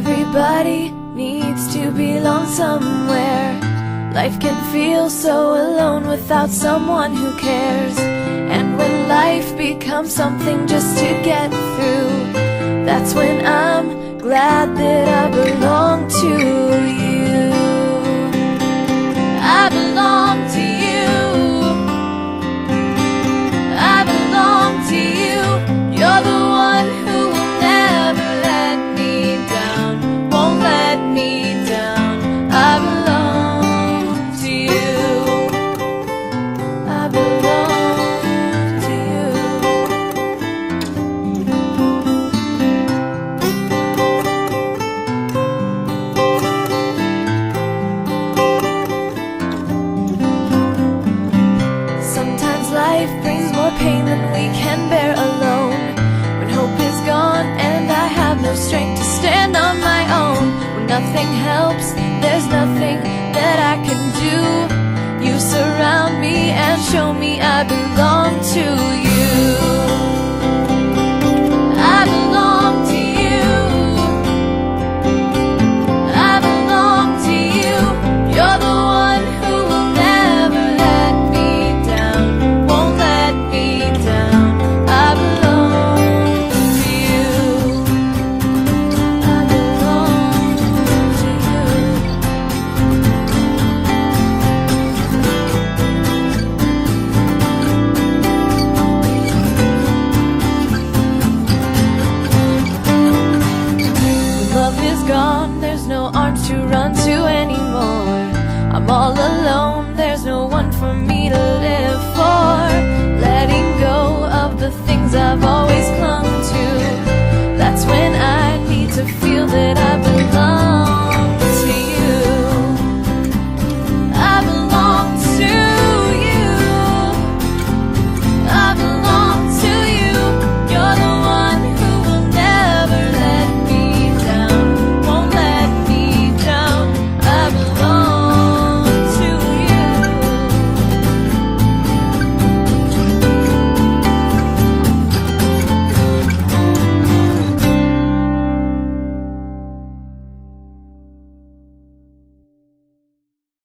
Everybody needs to belong somewhere. Life can feel so alone without someone who cares. And when life becomes something just to get through, that's when I'm glad that I belong to you. I belong to you. I belong to you. You're the one who will never let me down, won't let me down. I belong to you. I belong to you. Sometimes life brings more pain than we can bear alone. When hope is gone and I have no strength to stand on my own. When nothing helps, there's nothing that I can do. You surround me and show me I belong to you. I belong to you. I belong to you. You're the one who will never let me down, won't let me down. I belong to you. I belong to you. When love is gone, there's no arms to run to anymore. I'm all alone, there's no one for me to live for. Letting go of the things I've always clung to, that's when I need to feel that I belong.